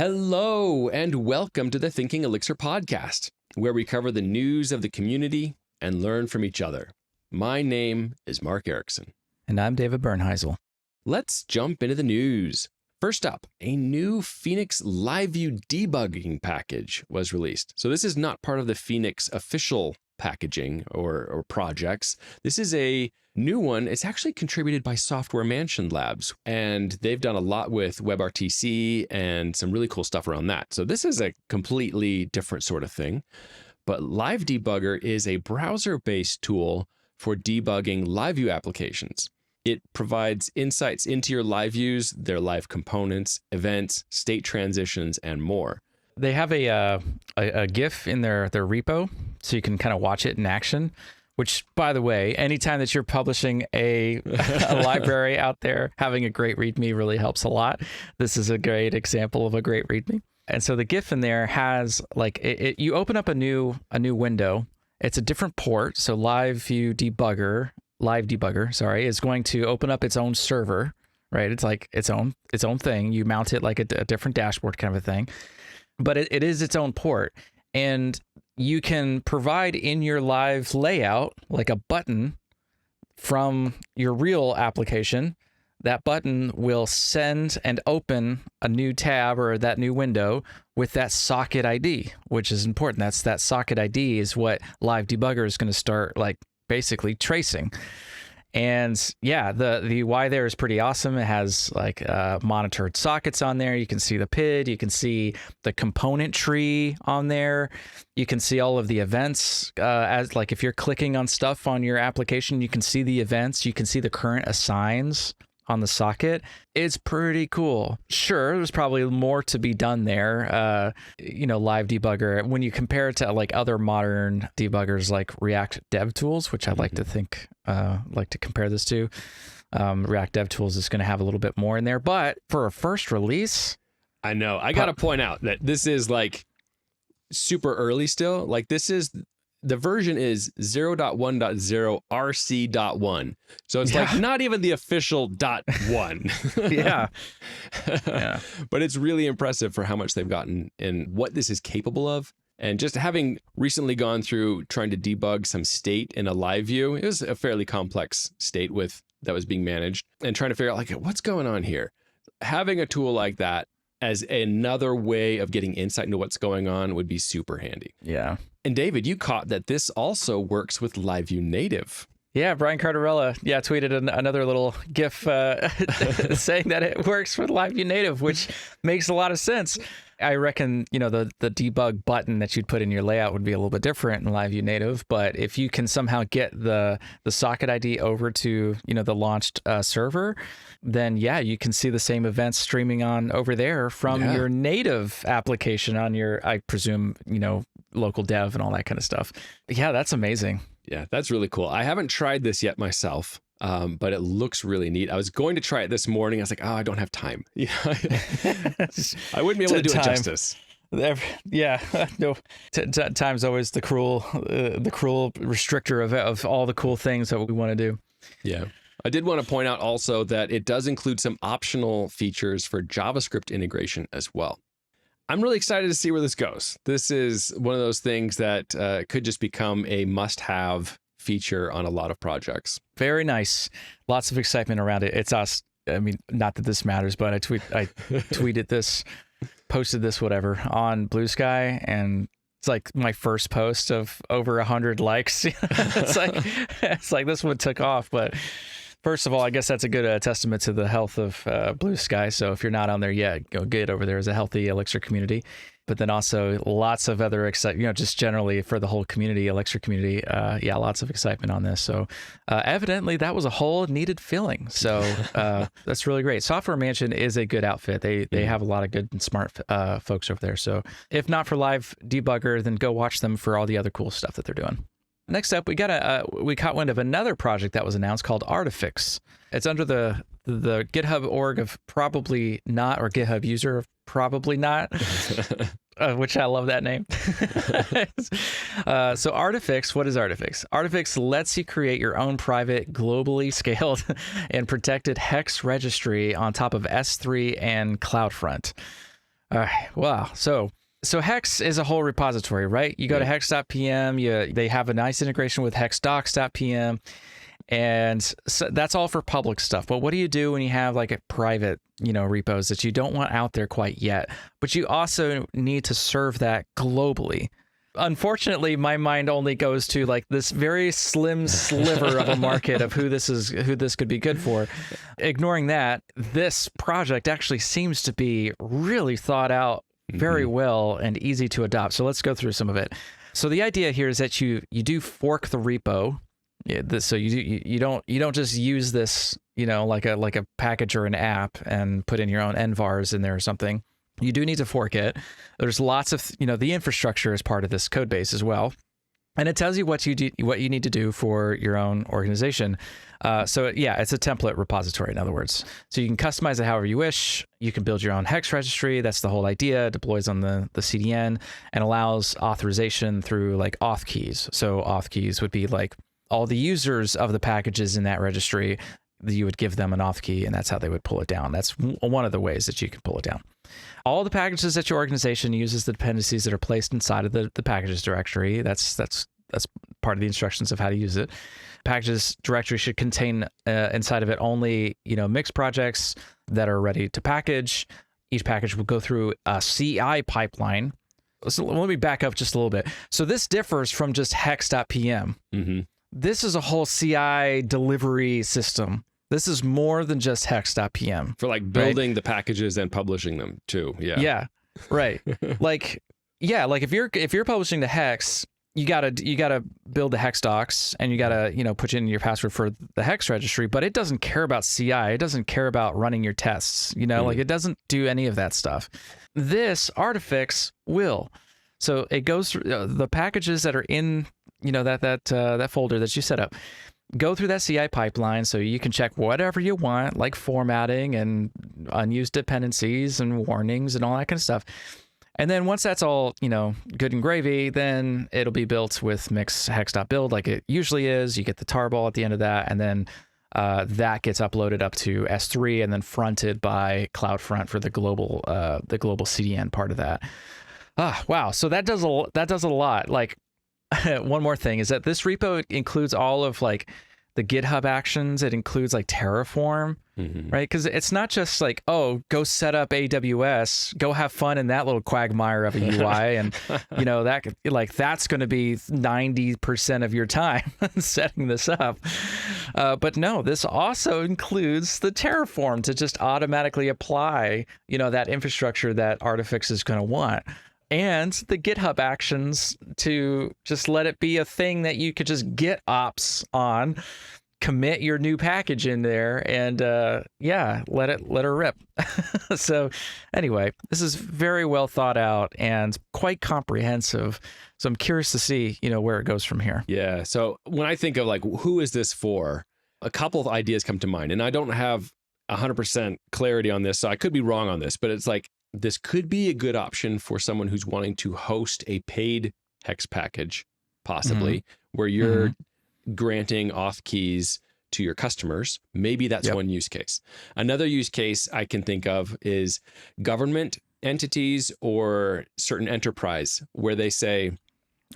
Hello, and welcome to the Thinking Elixir podcast, where we cover the news of the community and learn from each other. My name is Mark Erickson. And I'm David Bernheisel. Let's jump into the news. First up, a new Phoenix LiveView debugging package was released. So this is not part of the Phoenix official packaging or projects. This is a new one. It's actually contributed by Software Mansion Labs, and they've done a lot with WebRTC and some really cool stuff around that. So this is a completely different sort of thing. But LiveDebugger is a browser-based tool for debugging LiveView applications. It provides insights into your live views, their live components, events, state transitions, and more. They have a GIF in their repo, so you can kind of watch it in action, which, by the way, anytime that you're publishing a library out there, having a great README really helps a lot. This is a great example of a great README. And so the GIF in there has you open up a new window. It's a different port. So LiveDebugger, is going to open up its own server, right? It's like its own thing. You mount it like a different dashboard kind of a thing, but it is its own port. And you can provide in your live layout like a button from your real application. That button will send and open a new tab or that new window with that socket ID, which is important. That socket ID is what LiveDebugger is going to start basically tracing. And yeah, the UI there is pretty awesome. It has monitored sockets on there. You can see the PID, you can see the component tree on there. You can see all of the events if you're clicking on stuff on your application, you can see the events, you can see the current assigns on the socket. It's pretty cool. Sure, there's probably more to be done there. LiveDebugger, when you compare it to other modern debuggers like React DevTools, which I like to think, like to compare this to, React DevTools is going to have a little bit more in there. But for a first release, I know. I got to point out that this is super early still. The version is 0.1.0 RC.1. So it's not even the official .1. Yeah. But it's really impressive for how much they've gotten and what this is capable of. And just having recently gone through trying to debug some state in a live view, it was a fairly complex state that was being managed, and trying to figure out what's going on here. Having a tool like that as another way of getting insight into what's going on would be super handy. Yeah. And David, you caught that this also works with LiveView Native. Yeah, Brian Cardarella, tweeted another little GIF saying that it works with LiveView Native, which makes a lot of sense. I reckon, the debug button that you'd put in your layout would be a little bit different in LiveView Native, but if you can somehow get the socket ID over to, the launched server, then you can see the same events streaming on over there from your native application on your, I presume, local dev and all that kind of stuff. Yeah, that's amazing. Yeah, that's really cool. I haven't tried this yet myself, but it looks really neat. I was going to try it this morning. I was like, I don't have time. I wouldn't be able to do it justice. No. Time's always the cruel restrictor of all the cool things that we want to do. Yeah. I did want to point out also that it does include some optional features for JavaScript integration as well. I'm really excited to see where this goes. This is one of those things that could just become a must-have feature on a lot of projects. Very nice. Lots of excitement around it. It's us. I mean, not that this matters, but I tweeted this, posted this, whatever, on Blue Sky, and it's like my first post of over 100 likes. It's like this one took off, but first of all, I guess that's a good testament to the health of Blue Sky. So if you're not on there yet, go get over there as a healthy Elixir community. But then also lots of other excitement, just generally for the whole community, Elixir community. Lots of excitement on this. So evidently that was a hole needed filling. So that's really great. Software Mansion is a good outfit. They have a lot of good and smart folks over there. So if not for LiveDebugger, then go watch them for all the other cool stuff that they're doing. Next up, we caught wind of another project that was announced called Artifix. It's under the GitHub org of probably not, or GitHub user of probably not, which I love that name. So Artifix, what is Artifix? Artifix lets you create your own private, globally scaled and protected hex registry on top of S3 and CloudFront. All right. Wow. So Hex is a whole repository, right? You go to hex.pm, they have a nice integration with hexdocs.pm, and so that's all for public stuff. But what do you do when you have like a private, repos that you don't want out there quite yet, but you also need to serve that globally? Unfortunately, my mind only goes to like this very slim sliver of a market of who this could be good for. Ignoring that, this project actually seems to be really thought out very well and easy to adopt. So let's go through some of it. So the idea here is that you do fork the repo. So you don't just use this, like a package or an app and put in your own envars in there or something. You do need to fork it. There's lots of, the infrastructure is part of this code base as well. And it tells you what you need to do for your own organization. So yeah, it's a template repository, in other words. So you can customize it however you wish. You can build your own hex registry. That's the whole idea. It deploys on the CDN and allows authorization through like auth keys. So auth keys would be like all the users of the packages in that registry. You would give them an auth key, and that's how they would pull it down. That's one of the ways that you can pull it down. All the packages that your organization uses the dependencies that are placed inside of the packages directory. That's part of the instructions of how to use it. Packages directory should contain inside of it only mixed projects that are ready to package. Each package will go through a CI pipeline. So let me back up just a little bit. So this differs from just hex.pm. This is a whole CI delivery system. This is more than just hex.pm. For like building the packages and publishing them too. Yeah. Yeah. Right. like if you're publishing the hex, you gotta build the hex docs and you gotta, put in your password for the hex registry, but it doesn't care about CI. It doesn't care about running your tests, like it doesn't do any of that stuff. This Artifix will. So it goes through the packages that are in, that folder that you set up. Go through that CI pipeline so you can check whatever you want, like formatting and unused dependencies and warnings and all that kind of stuff. And then once that's all, good and gravy, then it'll be built with mix hex.build like it usually is. You get the tarball at the end of that, and then that gets uploaded up to S3 and then fronted by CloudFront for the global CDN part of that. Wow. So that does a lot. Like, one more thing is that this repo includes all of like the GitHub actions. It includes like Terraform, right? Because it's not just like, oh, go set up AWS, go have fun in that little quagmire of a UI, and that's going to be 90% of your time setting this up. But no, this also includes the Terraform to just automatically apply, that infrastructure that Artifix is going to want. And the GitHub actions to just let it be a thing that you could just git ops on, commit your new package in there, and let her rip. So anyway, this is very well thought out and quite comprehensive. So I'm curious to see, where it goes from here. Yeah. So when I think of like, who is this for? A couple of ideas come to mind, and I don't have 100% clarity on this, so I could be wrong on this, but it's like, this could be a good option for someone who's wanting to host a paid hex package, possibly, where you're granting auth keys to your customers. Maybe that's one use case. Another use case I can think of is government entities or certain enterprise where they say,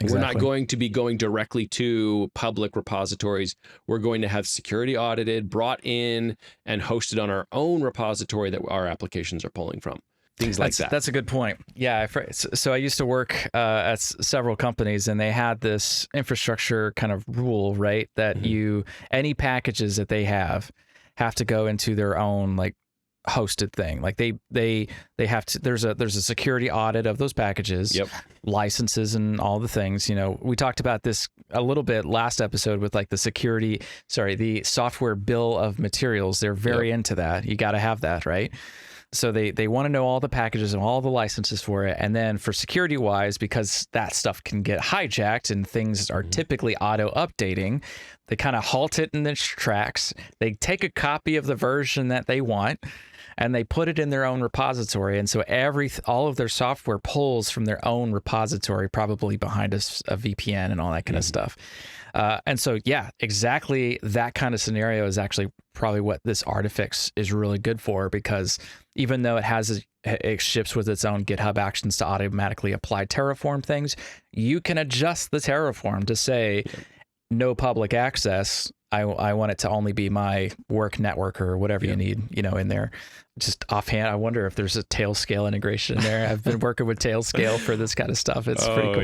we're not going to be going directly to public repositories. We're going to have security audited, brought in, and hosted on our own repository that our applications are pulling from. Things like that. That's a good point. Yeah. So I used to work at several companies, and they had this infrastructure kind of rule, right? That any packages that they have to go into their own like hosted thing. Like they have to. There's a security audit of those packages, licenses, and all the things. We talked about this a little bit last episode with like the software bill of materials. They're very into that. You got to have that, right? So they want to know all the packages and all the licenses for it. And then for security wise, because that stuff can get hijacked and things are typically auto updating, they kind of halt it in its tracks. They take a copy of the version that they want and they put it in their own repository. And so all of their software pulls from their own repository, probably behind a VPN and all that kind of stuff. And so, yeah, exactly that kind of scenario is actually probably what this Artifix is really good for, because even though it has it ships with its own GitHub actions to automatically apply Terraform things. You can adjust the Terraform to say no public access. I want it to only be my work network or whatever you need, in there. Just offhand, I wonder if there's a Tailscale integration in there. I've been working with Tailscale for this kind of stuff. It's pretty cool.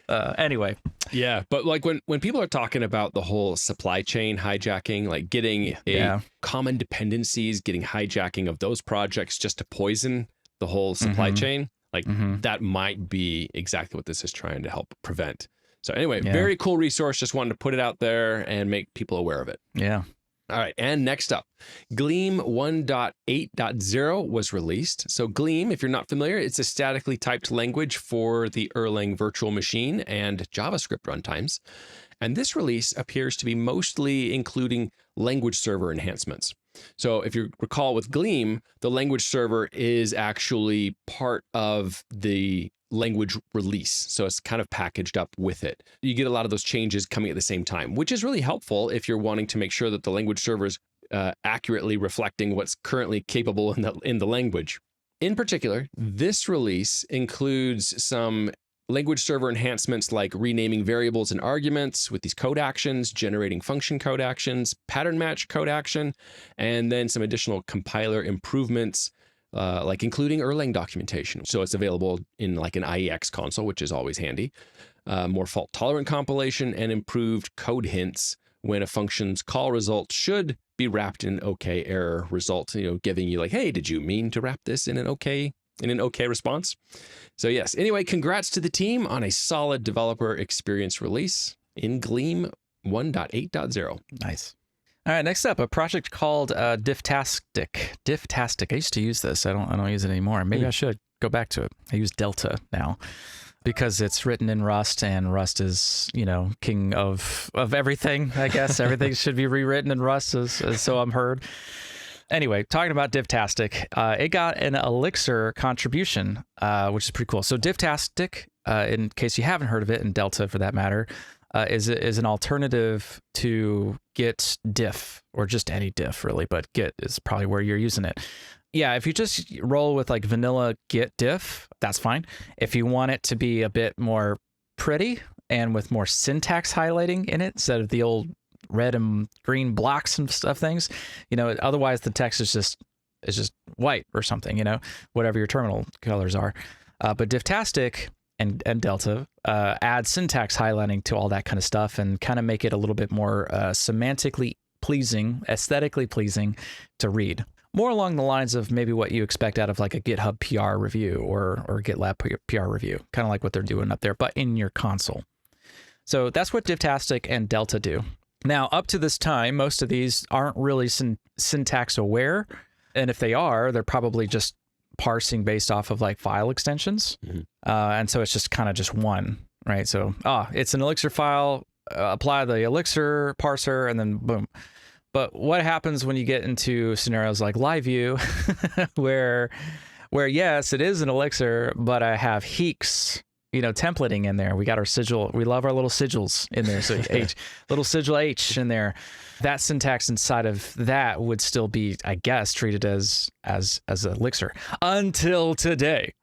Yeah. Anyway. Yeah. But like when people are talking about the whole supply chain hijacking, like getting common dependencies, getting hijacking of those projects just to poison the whole supply chain, like that might be exactly what this is trying to help prevent. So anyway, very cool resource. Just wanted to put it out there and make people aware of it. Yeah. All right. And next up, Gleam 1.8.0 was released. So Gleam, if you're not familiar, it's a statically typed language for the Erlang virtual machine and JavaScript runtimes. And this release appears to be mostly including language server enhancements. So if you recall with Gleam, the language server is actually part of the language release. So it's kind of packaged up with it. You get a lot of those changes coming at the same time, which is really helpful if you're wanting to make sure that the language server is accurately reflecting what's currently capable in the language. In particular, this release includes some language server enhancements like renaming variables and arguments with these code actions, generating function code actions, pattern match code action, and then some additional compiler improvements, like including Erlang documentation. So it's available in like an IEX console, which is always handy. More fault-tolerant compilation and improved code hints when a function's call result should be wrapped in an OK error result, giving you like, hey, did you mean to wrap this in an OK response? So yes, anyway, congrats to the team on a solid developer experience release in Gleam 1.8.0. Nice. All right, next up, a project called Difftastic. Difftastic. I used to use this. I don't use it anymore. Maybe I should go back to it. I use Delta now because it's written in Rust, and Rust is, king of everything. I guess everything should be rewritten in Rust, as so I'm heard. Anyway, talking about Difftastic, it got an Elixir contribution, which is pretty cool. So Difftastic, in case you haven't heard of it, and Delta for that matter, is an alternative to Git diff, or just any diff really, but Git is probably where you're using it. Yeah, if you just roll with like vanilla Git diff, that's fine. If you want it to be a bit more pretty and with more syntax highlighting in it instead of the old red and green blocks and stuff things, otherwise the text is just white or something, whatever your terminal colors are. But Difftastic and Delta add syntax highlighting to all that kind of stuff and kind of make it a little bit more semantically pleasing, aesthetically pleasing to read. More along the lines of maybe what you expect out of like a GitHub PR review or GitLab PR review, kind of like what they're doing up there, but in your console. So that's what Difftastic and Delta do. Now, up to this time, most of these aren't really syntax aware. And if they are, they're probably just parsing based off of like file extensions. And so it's just kind of just one, right? So, it's an Elixir file, apply the Elixir parser, and then boom. But what happens when you get into scenarios like LiveView, where yes, it is an Elixir, but I have Heeks, templating in there. We got our sigil. We love our little sigils in there. So little sigil H in there. That syntax inside of that would still be, I guess, treated as Elixir until today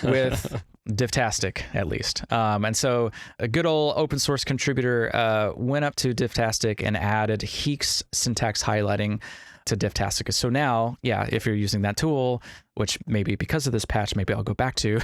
with Difftastic, at least. And so a good old open source contributor went up to Difftastic and added Heeks syntax highlighting to Difftastic. So now, if you're using that tool, which maybe because of this patch, maybe I'll go back to,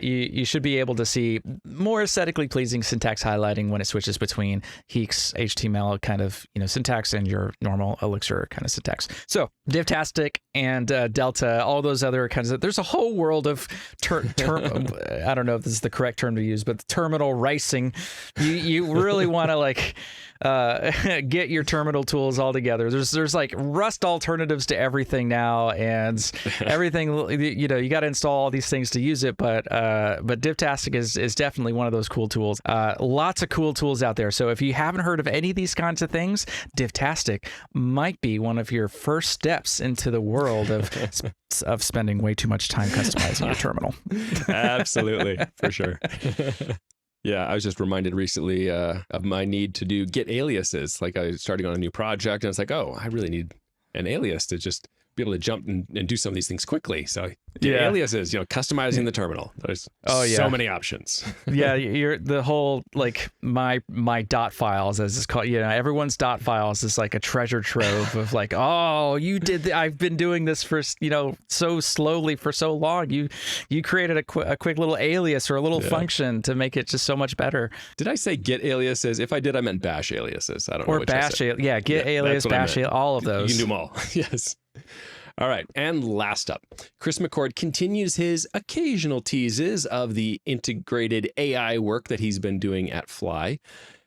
you should be able to see more aesthetically pleasing syntax highlighting when it switches between Heeks HTML kind of syntax and your normal Elixir kind of syntax. So Difftastic and Delta, all those other kinds of, there's a whole world of I don't know if this is the correct term to use, but terminal ricing. You really want to get your terminal tools all together. There's like Rust alternatives to everything now, and everything, you got to install all these things to use it. But Difftastic is definitely one of those cool tools. Lots of cool tools out there. So if you haven't heard of any of these kinds of things, Difftastic might be one of your first steps into the world of spending way too much time customizing your terminal. Absolutely, for sure. Yeah, I was just reminded recently of my need to do Git aliases. Like I was starting on a new project and I was like, oh, I really need an alias to just be able to jump and do some of these things quickly. So aliases, customizing the terminal. There's so many options. Yeah, you're the whole like my dot files, as it's called. Everyone's dot files is like a treasure trove of like, oh, you did. I've been doing this for so slowly for so long. You created a quick little alias or a little function to make it just so much better. Did I say get aliases? If I did, I meant bash aliases. I don't know. Or bash, get alias, bash, all of those. You can do them all. Yes. All right. And last up, Chris McCord continues his occasional teases of the integrated AI work that he's been doing at Fly.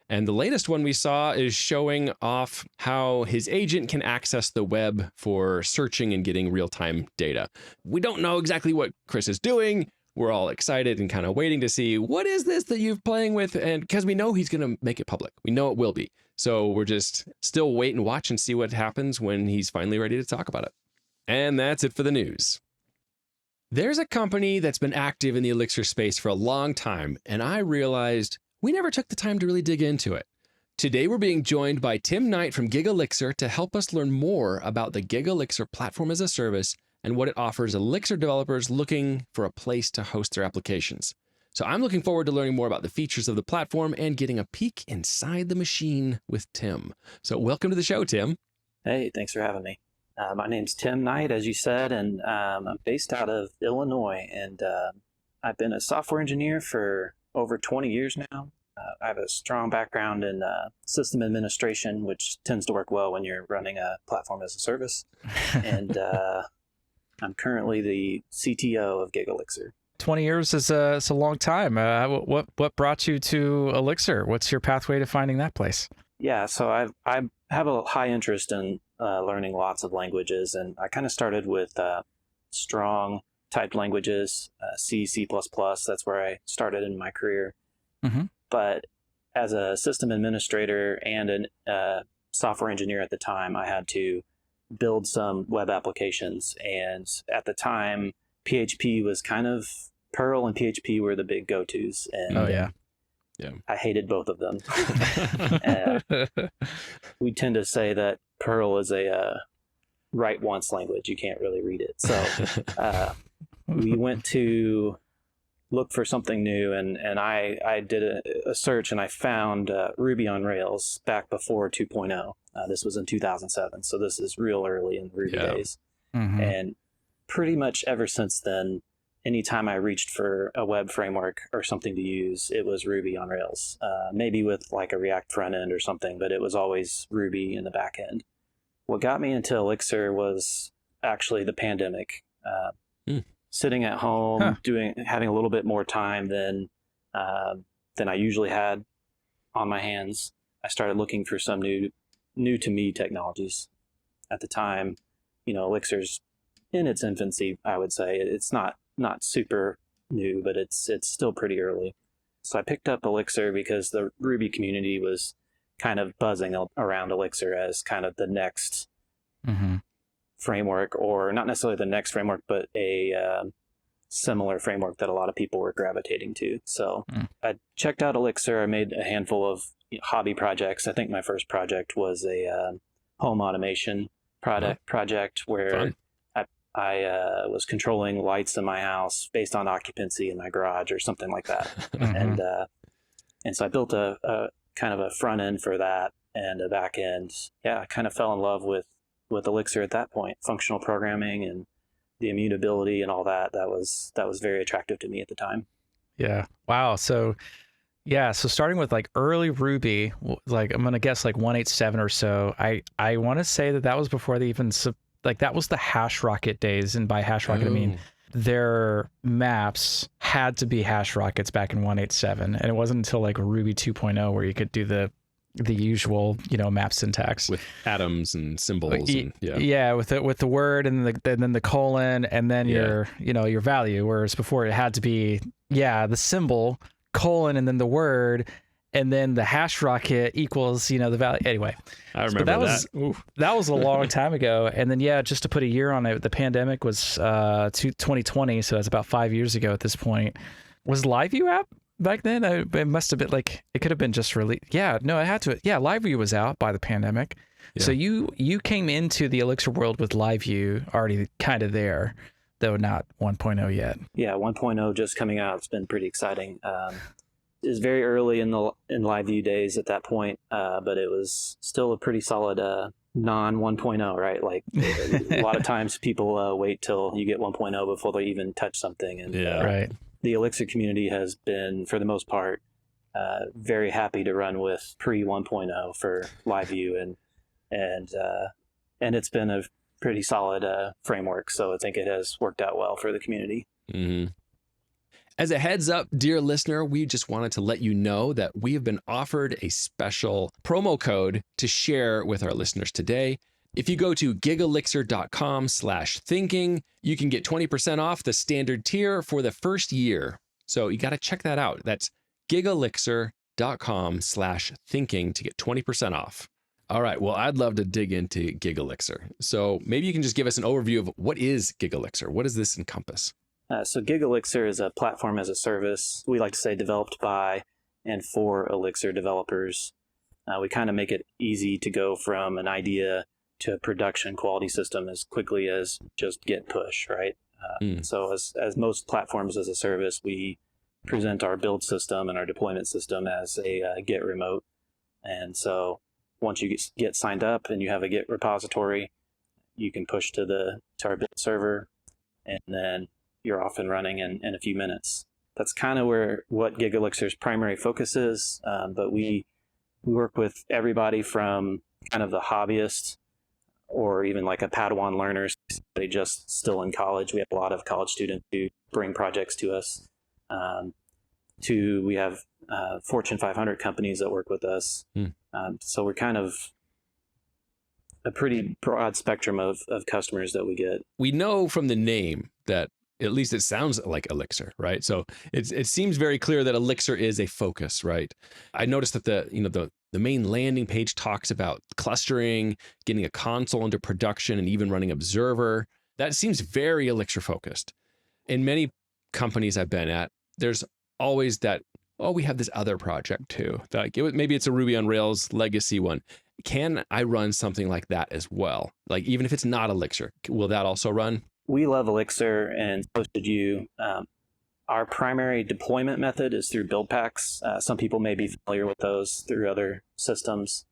And the latest one we saw is showing off how his agent can access the web for searching and getting real-time data. We don't know exactly what Chris is doing. We're all excited and kind of waiting to see what is this that you're playing with, and because we know he's going to make it public. We know it will be. So we're just still wait and watch and see what happens when he's finally ready to talk about it. And that's it for the news. There's a company that's been active in the Elixir space for a long time, and I realized we never took the time to really dig into it. Today, we're being joined by Tim Knight from Gigalixir to help us learn more about the Gigalixir platform as a service and what it offers Elixir developers looking for a place to host their applications. So I'm looking forward to learning more about the features of the platform and getting a peek inside the machine with Tim. So welcome to the show, Tim. Hey, thanks for having me. My name's Tim Knight, as you said, and I'm based out of Illinois, and I've been a software engineer for over 20 years now. I have a strong background in system administration, which tends to work well when you're running a platform as a service. And I'm currently the CTO of Gigalixir. 20 years is a long time. What brought you to Elixir? What's your pathway to finding that place? Yeah, so I have a high interest in learning lots of languages, and I kind of started with strong typed languages, C, C++. That's where I started in my career. Mm-hmm. But as a system administrator and a software engineer at the time, I had to build some web applications. And at the time, PHP was kind of, Perl and PHP were the big go-tos. And I hated both of them. We tend to say that Perl is a write once language. You can't really read it. So we went to look for something new, and I did a search, and I found Ruby on Rails back before 2.0. This was in 2007, so this is real early in the Ruby days. Mm-hmm. And pretty much ever since then, anytime I reached for a web framework or something to use, it was Ruby on Rails, maybe with like a React front end or something, but it was always Ruby in the back end. What got me into Elixir was actually the pandemic. Sitting at home, having a little bit more time than I usually had on my hands, I started looking for some new to me technologies. At the time, Elixir's in its infancy, I would say. It's not super new, but it's still pretty early. So I picked up Elixir because the Ruby community was kind of buzzing around Elixir as kind of the next framework, or not necessarily the next framework, but a similar framework that a lot of people were gravitating to. So I checked out Elixir. I made a handful of hobby projects. I think my first project was a home automation project where I was controlling lights in my house based on occupancy in my garage or something like that. And so I built a kind of a front end for that and a back end. Yeah, I kind of fell in love with Elixir at that point. Functional programming and the immutability and all that was very attractive to me at the time. Yeah. Wow. So starting with like early Ruby, like I'm going to guess like 187 or so. I want to say that was before they even, like that was the hash rocket days. And by hash rocket, I mean, their maps had to be hash rockets back in 187. And it wasn't until like Ruby 2.0 where you could do the usual, map syntax with atoms and symbols. With the word and then the colon and then your value. Whereas before it had to be, the symbol, colon, and then the word, and then the hash rocket equals, the value. Anyway, I remember that was a long time ago. And then, just to put a year on it, the pandemic was 2020. So that's about 5 years ago at this point. Was LiveView app back then? It must have been like, it could have been just released. It had to. Yeah, LiveView was out by the pandemic. So you came into the Elixir world with LiveView already kind of there, though not 1.0 yet. Yeah, 1.0 just coming out. It's been pretty exciting. It was very early in LiveView days at that point, but it was still a pretty solid non 1.0, right? Like a lot of times people wait till you get 1.0 before they even touch something. And right. The Elixir community has been, for the most part, very happy to run with pre 1.0 for LiveView, and it's been a pretty solid framework. So I think it has worked out well for the community. Mm-hmm. As a heads up, dear listener, we just wanted to let you know that we have been offered a special promo code to share with our listeners today. If you go to gigalixir.com/thinking, you can get 20% off the standard tier for the first year. So you got to check that out. That's gigalixir.com/thinking to get 20% off. All right. Well, I'd love to dig into Gigalixir. So maybe you can just give us an overview of what is Gigalixir? What does this encompass? So Gigalixir is a platform as a service. We like to say developed by and for Elixir developers. We kind of make it easy to go from an idea to a production quality system as quickly as just git push, right? So as most platforms as a service, we present our build system and our deployment system as a Git remote. And so once you get signed up and you have a Git repository, you can push to our build server, and then you're off and running in a few minutes. That's kind of what Gigalixir's primary focus is. But we work with everybody from kind of the hobbyist or even like a Padawan learner, they just still in college. We have a lot of college students who bring projects to us. We have Fortune 500 companies that work with us. So we're kind of a pretty broad spectrum of customers that we get. We know from the name that at least it sounds like Elixir, right? So it seems very clear that Elixir is a focus, right? I noticed that the main landing page talks about clustering, getting a console into production, and even running Observer. That seems very Elixir focused. In many companies I've been at, there's always that, oh, we have this other project too. Like maybe it's a Ruby on Rails legacy one. Can I run something like that as well? Like even if it's not Elixir, will that also run? We love Elixir, and so should you. Our primary deployment method is through build packs. Some people may be familiar with those through other systems.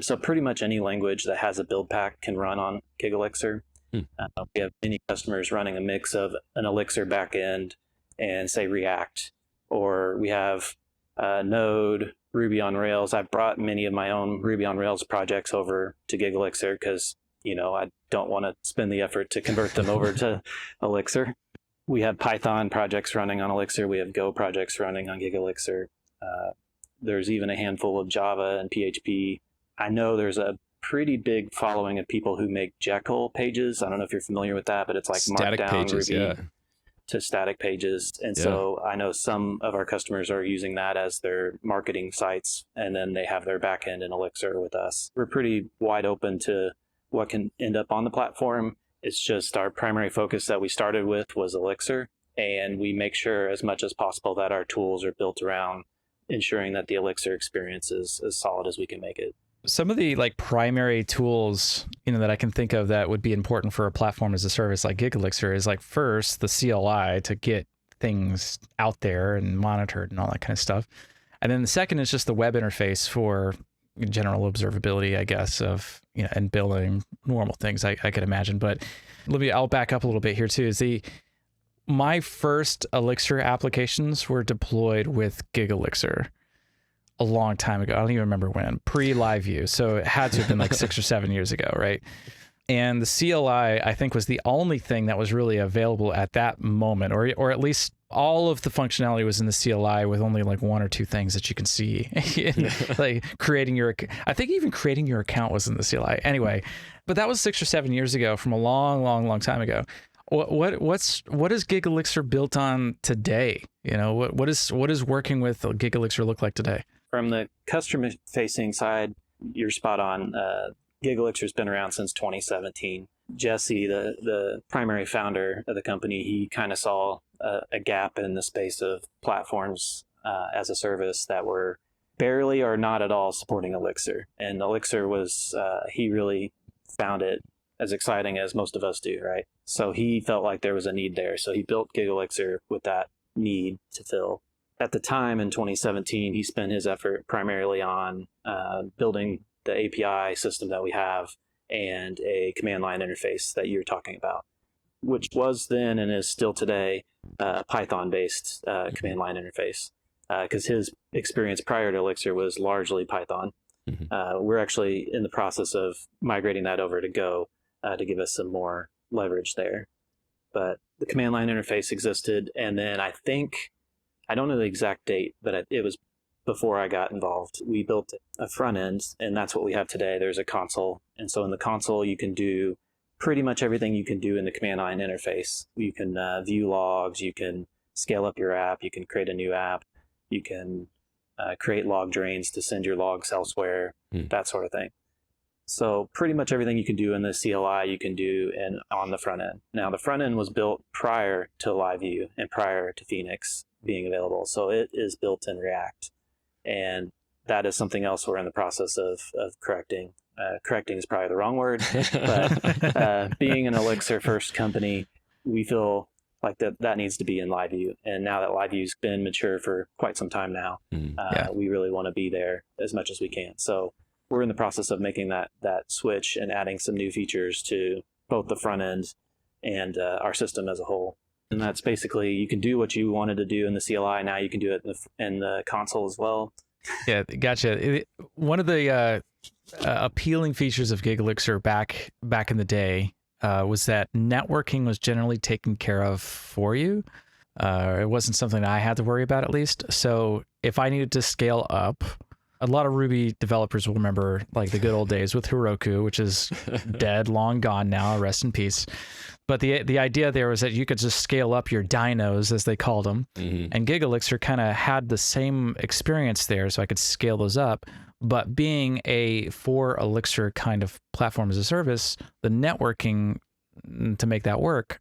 So pretty much any language that has a build pack can run on Gigalixir. We have many customers running a mix of an Elixir backend and say React, or we have Node, Ruby on Rails. I've brought many of my own Ruby on Rails projects over to Gigalixir because I don't want to spend the effort to convert them over to Elixir. We have Python projects running on Elixir. We have Go projects running on Gigalixir. There's even a handful of Java and PHP. I know there's a pretty big following of people who make Jekyll pages. I don't know if you're familiar with that, but it's like static Markdown pages, Ruby yeah, to static pages. And so I know some of our customers are using that as their marketing sites, and then they have their backend in Elixir with us. We're pretty wide open to what can end up on the platform. It's just our primary focus that we started with was Elixir, and we make sure as much as possible that our tools are built around ensuring that the Elixir experience is as solid as we can make it. Some of the primary tools, that I can think of that would be important for a platform as a service like Gigalixir is first the CLI to get things out there and monitored and all that kind of stuff. And then the second is just the web interface for general observability, I guess, of and building normal things I could imagine. But I'll back up a little bit here too. My first Elixir applications were deployed with Gigalixir a long time ago. I don't even remember when, pre-LiveView. So it had to have been 6 or 7 years ago, right? And the CLI, I think, was the only thing that was really available at that moment, or at least all of the functionality was in the CLI with only one or two things that you can see. Creating your account was in the CLI. Anyway, but that was 6 or 7 years ago, from a long, long, long time ago. What is Gigalixir built on today? What is working with Gigalixir look like today? From the customer facing side, you're spot on. Gigalixir's been around since 2017. Jesse, the primary founder of the company, he kind of saw a gap in the space of platforms as a service that were barely or not at all supporting Elixir. And Elixir was, he really found it as exciting as most of us do, right? So he felt like there was a need there. So he built Gigalixir with that need to fill. At the time in 2017, he spent his effort primarily on building the API system that we have and a command line interface that you're talking about, which was then and is still today Python-based command line interface, because his experience prior to Elixir was largely Python. We're actually in the process of migrating that over to Go to give us some more leverage there. But the command line interface existed, and then I don't know the exact date, but it was before I got involved. We built a front end, and that's what we have today. There's a console, and so in the console you can do pretty much everything you can do in the command line interface. You can view logs, you can scale up your app, you can create a new app, you can create log drains to send your logs elsewhere, that sort of thing. So pretty much everything you can do in the CLI, you can do on the front end. Now, the front end was built prior to LiveView and prior to Phoenix being available. So it is built in React. And that is something else we're in the process of correcting. Correcting is probably the wrong word, but being an Elixir first company, we feel like that needs to be in LiveView. And now that LiveView's been mature for quite some time now, we really want to be there as much as we can. So we're in the process of making that switch and adding some new features to both the front end and our system as a whole. And that's basically, you can do what you wanted to do in the CLI. Now you can do it in the console as well. Yeah, gotcha. One of the appealing features of Gigalixir back in the day was that networking was generally taken care of for you. It wasn't something I had to worry about, at least. So if I needed to scale up, a lot of Ruby developers will remember like the good old days with Heroku, which is dead, long gone now, rest in peace. But the idea there was that you could just scale up your dynos, as they called them, and Gigalixir kind of had the same experience there, so I could scale those up. But being a for Elixir kind of platform as a service, the networking to make that work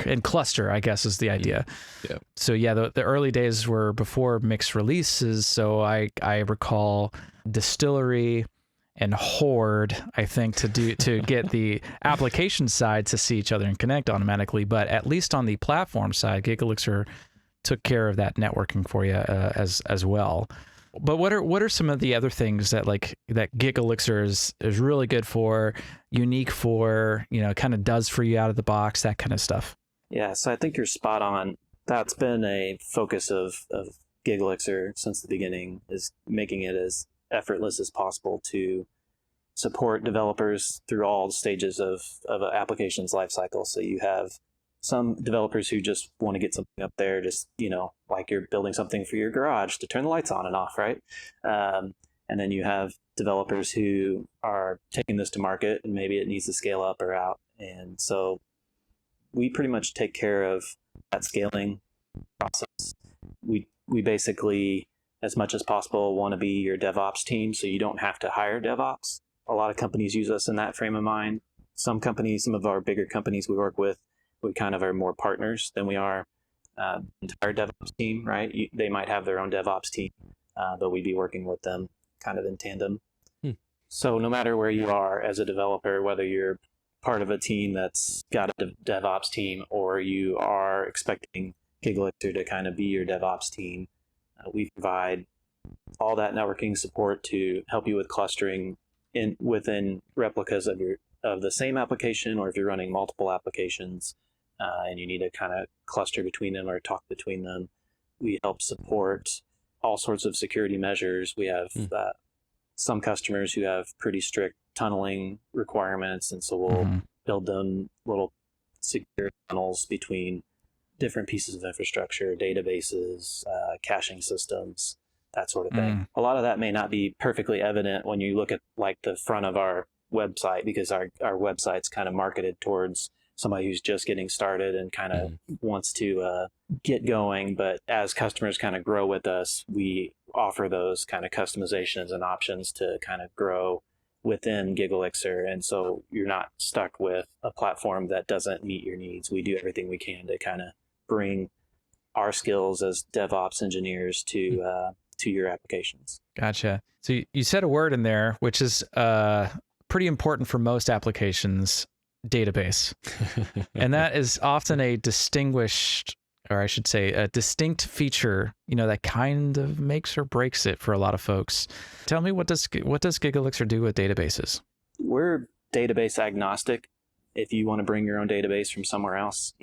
and cluster, I guess, is the idea. Yeah. So yeah, the early days were before mixed releases. So I recall Distillery and Horde, I think, to get the application side to see each other and connect automatically. But at least on the platform side, Gigalixir took care of that networking for you as well. But what are some of the other things that Gigalixir is really good for, unique for, kind of does for you out of the box, that kind of stuff? Yeah, so I think you're spot on. That's been a focus of Gigalixir since the beginning, is making it as effortless as possible to support developers through all stages of an application's lifecycle. So you have some developers who just want to get something up there, just, like you're building something for your garage to turn the lights on and off, right? And then you have developers who are taking this to market and maybe it needs to scale up or out. And so we pretty much take care of that scaling process. We basically, as much as possible, want to be your DevOps team, so you don't have to hire DevOps. A lot of companies use us in that frame of mind. Some of our bigger companies we work with, we kind of are more partners than we are entire DevOps team, right? They might have their own DevOps team, but we'd be working with them kind of in tandem. So no matter where you are as a developer, whether you're part of a team that's got a DevOps team or you are expecting Gigalixir to kind of be your DevOps team, we provide all that networking support to help you with clustering within replicas of the same application, or if you're running multiple applications and you need to kind of cluster between them or talk between them. We help support all sorts of security measures. We have some customers who have pretty strict tunneling requirements, and so we'll build them little secure tunnels between different pieces of infrastructure, databases, caching systems, that sort of thing. A lot of that may not be perfectly evident when you look at like the front of our website, because our website's kind of marketed towards somebody who's just getting started and kind of wants to get going. But as customers kind of grow with us, we offer those kind of customizations and options to kind of grow within Gigalixir. And so you're not stuck with a platform that doesn't meet your needs. We do everything we can to kind of bring our skills as DevOps engineers to to your applications. Gotcha. So you said a word in there, which is pretty important for most applications, database. And that is often a distinguished, or I should say a distinct feature, that kind of makes or breaks it for a lot of folks. Tell me, what does Gigalixir do with databases? We're database agnostic. If you want to bring your own database from somewhere else,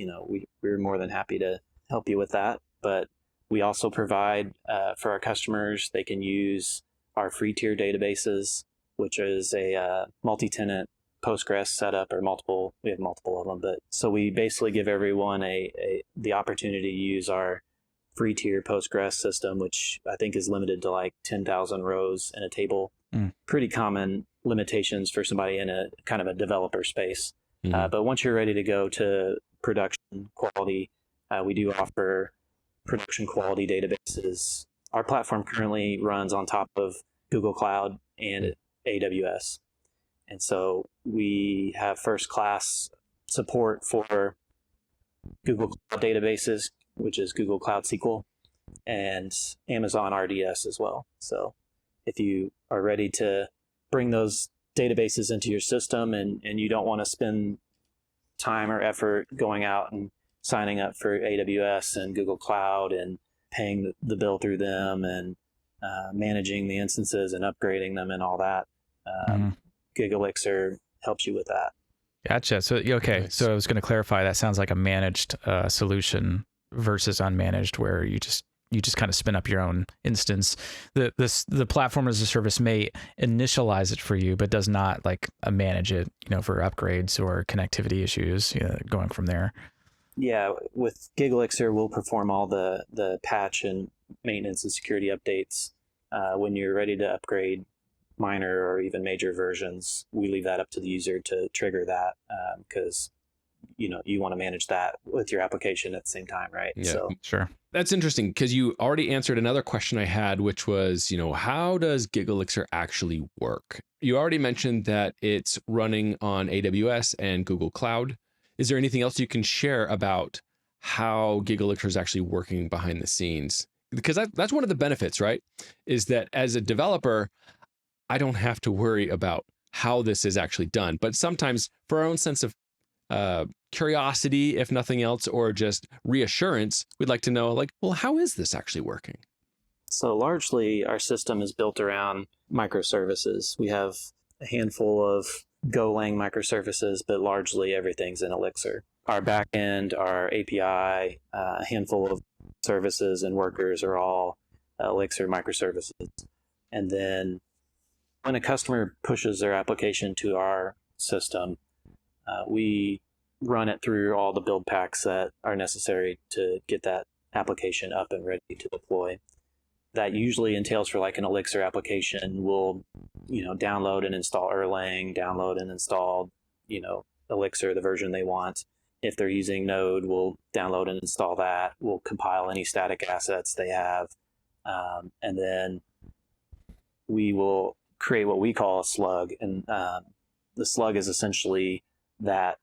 we're more than happy to help you with that. But we also provide for our customers, they can use our free tier databases, which is a multi-tenant Postgres setup, or we have multiple of them. But so we basically give everyone the opportunity to use our free tier Postgres system, which I think is limited to like 10,000 rows in a table. Pretty common limitations for somebody in a kind of a developer space. But once you're ready to go to production quality, we do offer production quality databases. Our platform currently runs on top of Google Cloud and AWS. And so we have first class support for Google Cloud databases, which is Google Cloud SQL, and Amazon RDS as well. So if you are ready to bring those databases into your system and you don't want to spend time or effort going out and signing up for AWS and Google Cloud and paying the bill through them and managing the instances and upgrading them and all that, Gigalixir helps you with that. Gotcha. So, okay. Nice. So I was going to clarify, that sounds like a managed solution versus unmanaged, where you just kind of spin up your own instance. The platform as a service may initialize it for you, but does not like manage it, for upgrades or connectivity issues, going from there. Yeah, with Gigalixir, we'll perform all the patch and maintenance and security updates. When you're ready to upgrade minor or even major versions, we leave that up to the user to trigger that, because you want to manage that with your application at the same time, right? Yeah, so sure. That's interesting, because you already answered another question I had, which was, how does Gigalixir actually work? You already mentioned that it's running on AWS and Google Cloud. Is there anything else you can share about how Gigalixir is actually working behind the scenes? Because that's one of the benefits, right? Is that as a developer, I don't have to worry about how this is actually done. But sometimes for our own sense of curiosity, if nothing else, or just reassurance, we'd like to know, like, well, how is this actually working? So largely our system is built around microservices. We have a handful of Golang microservices, but largely everything's in Elixir. Our backend, our API, a handful of services and workers are all Elixir microservices. And then when a customer pushes their application to our system, we run it through all the build packs that are necessary to get that application up and ready to deploy. That usually entails, for like an Elixir application, we'll download and install Erlang, download and install Elixir, the version they want. If they're using Node, we'll download and install that. We'll compile any static assets they have, and then we will create what we call a slug. And the slug is essentially that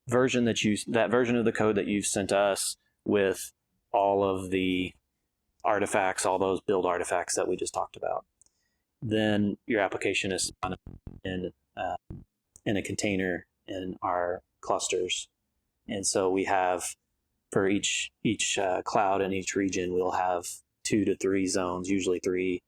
version of the code that you've sent us with all of the artifacts, all those build artifacts that we just talked about. Then your application is in a container in our clusters. And so we have, for each cloud and each region, we'll have 2 to 3 zones, usually 3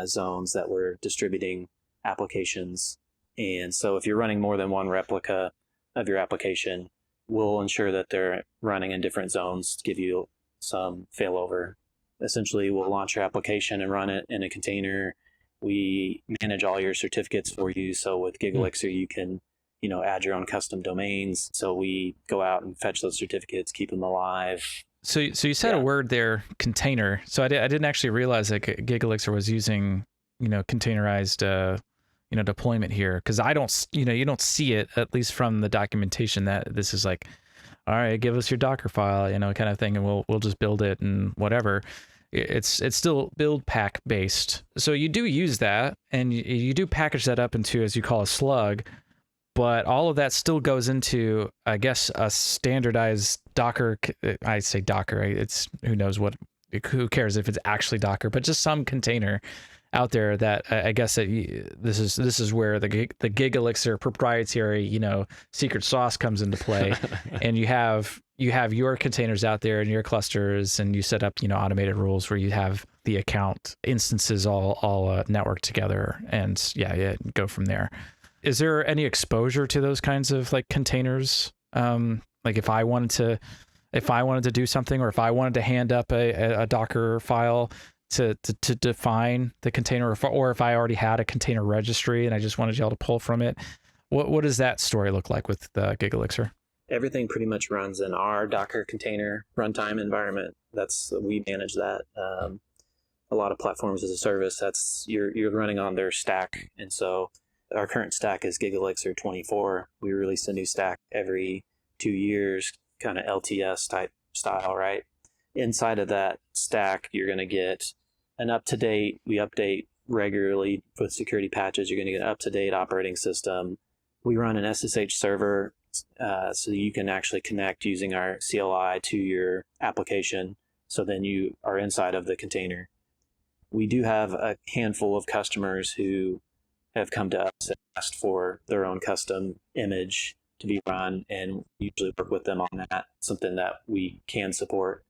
zones that we're distributing applications. And so if you're running more than one replica of your application, we'll ensure that they're running in different zones to give you some failover. Essentially, we'll launch your application and run it in a container. We manage all your certificates for you. So with Gigalixir, you can, add your own custom domains. So we go out and fetch those certificates, keep them alive. So you said a word there, container. So I didn't actually realize that Gigalixir was using, containerized, deployment here, because I don't, you don't see it, at least from the documentation, that this is like, all right, give us your Docker file, kind of thing, and we'll just build it and whatever. It's still build pack based. So you do use that, and you do package that up into, as you call, a slug, but all of that still goes into, I guess, a standardized Docker. I say Docker, it's, who knows what who cares if it's actually Docker, but just some container out there that I guess that this is where the Gigalixir proprietary, secret sauce comes into play. And you have your containers out there in your clusters, and you set up, automated rules where you have the account instances all networked together, and go from there. Is there any exposure to those kinds of like containers? Like if I wanted to do something, or if I wanted to hand up a Docker file to define the container, or if I already had a container registry and I just wanted y'all to pull from it, what does that story look like with the Gigalixir? Everything pretty much runs in our Docker container runtime environment. We manage that. A lot of platforms as a service, you're running on their stack, and so our current stack is Gigalixir 24. We release a new stack every 2 years, kind of LTS type style, right? Inside of that stack, you're going to get an up-to-date, we update regularly with security patches, you're going to get an up-to-date operating system. We run an SSH server, so you can actually connect using our CLI to your application, so then you are inside of the container. We do have a handful of customers who have come to us and asked for their own custom image to be run, and we usually work with them on that, something that we can support.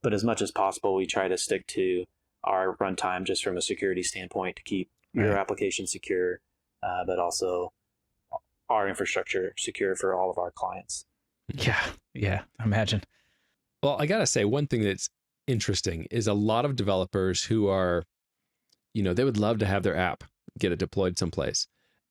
But as much as possible, we try to stick to our runtime just from a security standpoint to keep your application secure, but also our infrastructure secure for all of our clients. Yeah, imagine. Well, I got to say, one thing that's interesting is a lot of developers who are, they would love to have their app, get it deployed someplace,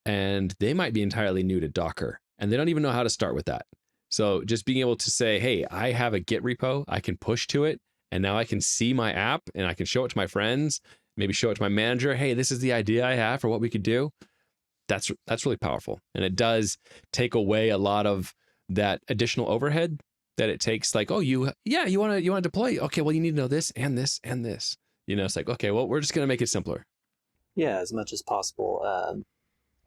and they might be entirely new to Docker, and they don't even know how to start with that. So just being able to say, hey, I have a Git repo, I can push to it, and now I can see my app and I can show it to my friends, maybe show it to my manager. Hey, this is the idea I have for what we could do. That's really powerful. And it does take away a lot of that additional overhead that it takes. Like, oh, you want to deploy? Okay, well, you need to know this and this and this. It's like, okay, well, we're just going to make it simpler. Yeah, as much as possible.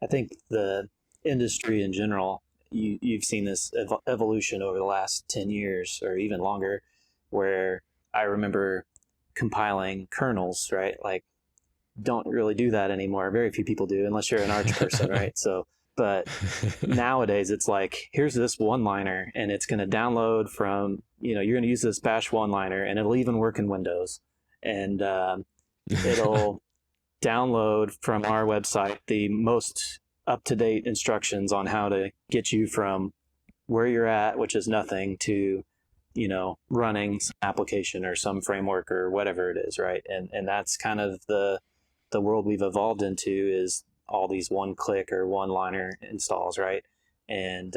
I think the industry in general, you've seen this evolution over the last 10 years or even longer, where I remember compiling kernels, right? Like, don't really do that anymore. Very few people do, unless you're an Arch person, right? So, but nowadays it's like, here's this one-liner, and it's going to download from, you're going to use this bash one-liner, and it'll even work in Windows. And it'll download from our website the most up-to-date instructions on how to get you from where you're at, which is nothing, to running some application or some framework or whatever it is, right? And that's kind of the world we've evolved into, is all these one-click or one-liner installs, right? And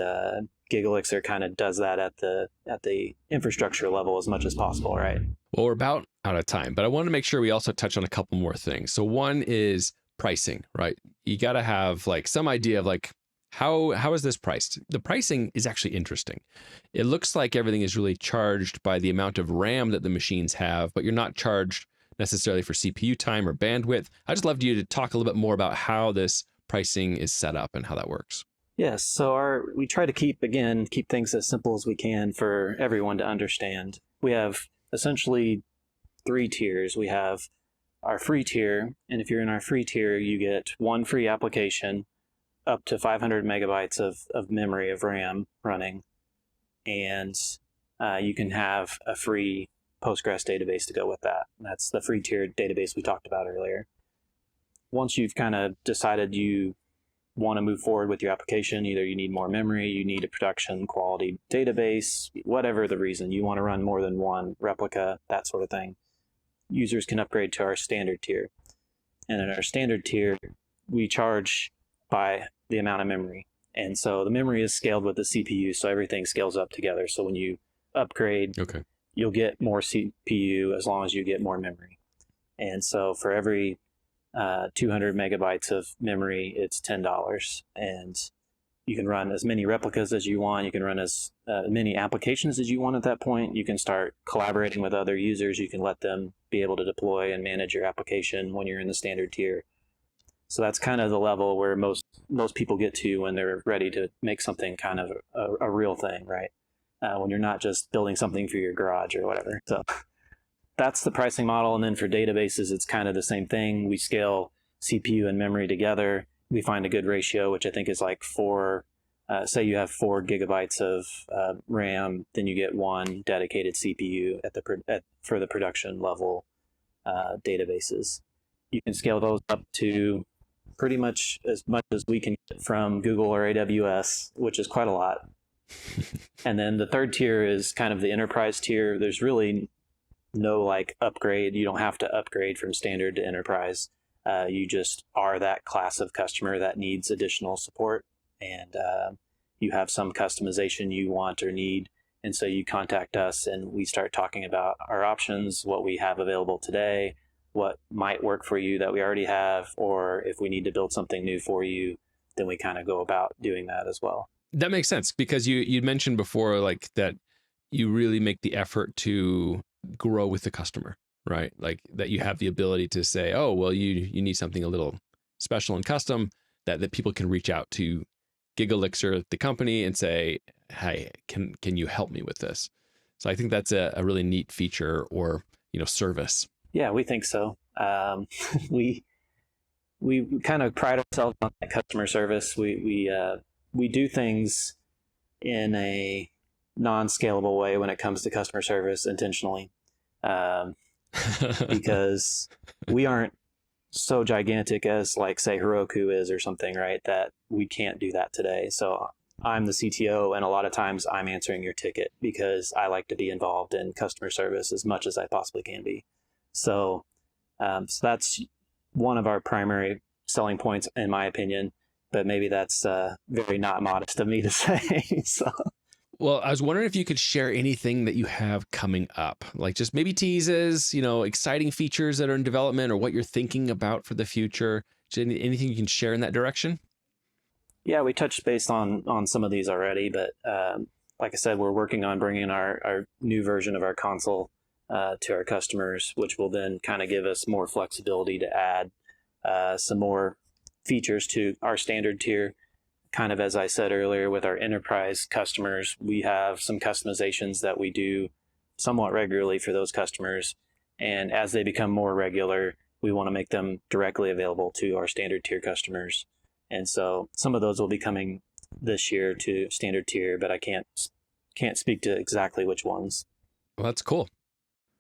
Gigalixir kind of does that at the infrastructure level as much as possible, right? Well, we're about out of time, but I wanted to make sure we also touch on a couple more things. So one is pricing, right? You got to have like some idea of like, how is this priced? The pricing is actually interesting. It looks like everything is really charged by the amount of RAM that the machines have, but you're not charged necessarily for CPU time or bandwidth. I just loved you to talk a little bit more about how this pricing is set up and how that works. Yes, so we try to keep things as simple as we can for everyone to understand. We have essentially 3 tiers. We have our free tier, and if you're in our free tier, you get one free application, up to 500 megabytes of memory of RAM running, and you can have a free Postgres database to go with that. That's the free tier database we talked about earlier. Once you've kind of decided you want to move forward with your application, either you need more memory, you need a production quality database, whatever the reason, you want to run more than one replica, that sort of thing, users can upgrade to our standard tier. And in our standard tier, we charge by the amount of memory. And so the memory is scaled with the CPU, so everything scales up together. So when you upgrade, you'll get more CPU as long as you get more memory. And so for every 200 megabytes of memory, it's $10. And you can run as many replicas as you want. You can run as many applications as you want at that point. You can start collaborating with other users. You can let them be able to deploy and manage your application when you're in the standard tier. So that's kind of the level where most people get to when they're ready to make something kind of a real thing, right? When you're not just building something for your garage or whatever. So that's the pricing model. And then for databases, it's kind of the same thing. We scale CPU and memory together. We find a good ratio, which I think is like 4. Say you have 4 gigabytes of RAM, then you get 1 dedicated CPU for the production level databases. You can scale those up to pretty much as we can get from Google or AWS, which is quite a lot. And then the third tier is kind of the enterprise tier. There's really no like upgrade. You don't have to upgrade from standard to enterprise. You just are that class of customer that needs additional support, and you have some customization you want or need. And so you contact us and we start talking about our options, what we have available today, what might work for you that we already have, or if we need to build something new for you, then we kind of go about doing that as well. That makes sense, because you mentioned before like that you really make the effort to grow with the customer, right? Like that you have the ability to say, oh, well, you need something a little special and custom, that people can reach out to Gigalixir, the company, and say, hey, can you help me with this? So I think that's a really neat feature or, service. Yeah, we think so. We kind of pride ourselves on that customer service. We do things in a non-scalable way when it comes to customer service intentionally, because we aren't so gigantic as like say Heroku is or something, right? That we can't do that today. So I'm the CTO, and a lot of times I'm answering your ticket because I like to be involved in customer service as much as I possibly can be. So that's one of our primary selling points, in my opinion. But maybe that's very not modest of me to say. So. Well, I was wondering if you could share anything that you have coming up, like just maybe teases, exciting features that are in development or what you're thinking about for the future. Anything you can share in that direction? Yeah, we touched base on some of these already, but like I said, we're working on bringing our new version of our console to our customers, which will then kind of give us more flexibility to add some more features to our standard tier. Kind of as I said earlier, with our enterprise customers, we have some customizations that we do somewhat regularly for those customers. And as they become more regular, we want to make them directly available to our standard tier customers. And so some of those will be coming this year to standard tier, but I can't speak to exactly which ones. Well, that's cool.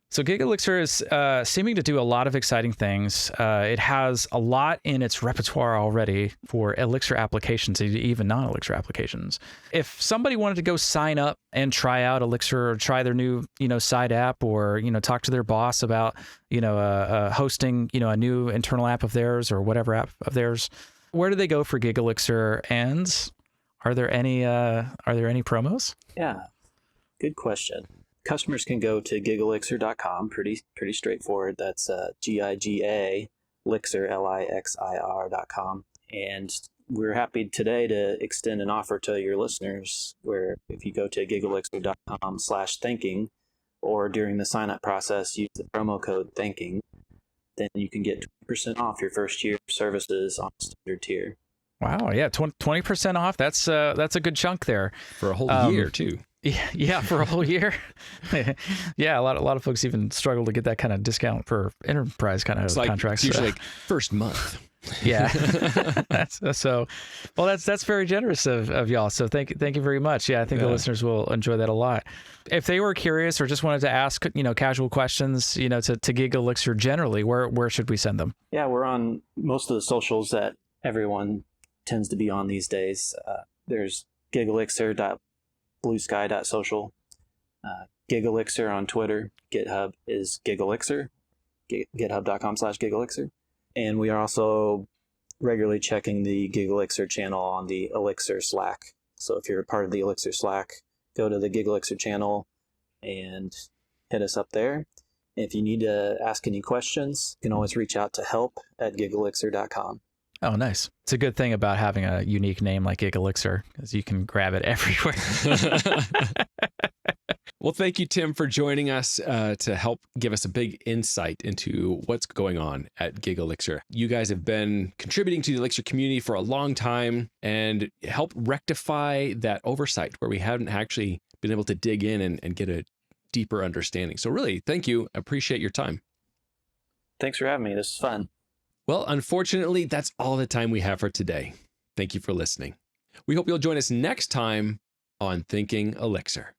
So Gigalixir is seeming to do a lot of exciting things. It has a lot in its repertoire already for Elixir applications, even non-Elixir applications. If somebody wanted to go sign up and try out Elixir or try their new, side app, or, talk to their boss about, hosting, a new internal app of theirs or whatever app of theirs, where do they go for Gigalixir? And are there any promos? Yeah, good question. Customers can go to gigalixir.com, pretty straightforward. That's Giga Lixir, Lixir.com. And we're happy today to extend an offer to your listeners, where if you go to gigalixir.com/thinking, or during the sign-up process, use the promo code thinking, then you can get 20% off your first year of services on standard tier. Wow, yeah, 20% off. That's a good chunk there for a whole year too. Yeah, for a whole year. Yeah, a lot of folks even struggle to get that kind of discount for enterprise kind of contracts. It's usually like first month. Yeah. That's very generous of y'all. So thank you very much. Yeah, I think the listeners will enjoy that a lot. If they were curious or just wanted to ask, casual questions, to Gigalixir generally, where should we send them? Yeah, we're on most of the socials that everyone tends to be on these days. There's gigalixir.bluesky.social, Gigalixir on Twitter, GitHub is Gigalixir, github.com/Gigalixir. And we are also regularly checking the Gigalixir channel on the Elixir Slack. So if you're a part of the Elixir Slack, go to the Gigalixir channel and hit us up there. If you need to ask any questions, you can always reach out to help@gigalixir.com. Oh, nice. It's a good thing about having a unique name like Gigalixir, because you can grab it everywhere. Well, thank you, Tim, for joining us to help give us a big insight into what's going on at Gigalixir. You guys have been contributing to the Elixir community for a long time and help rectify that oversight where we haven't actually been able to dig in and get a deeper understanding. So really, thank you. I appreciate your time. Thanks for having me. This is fun. Well, unfortunately, that's all the time we have for today. Thank you for listening. We hope you'll join us next time on Thinking Elixir.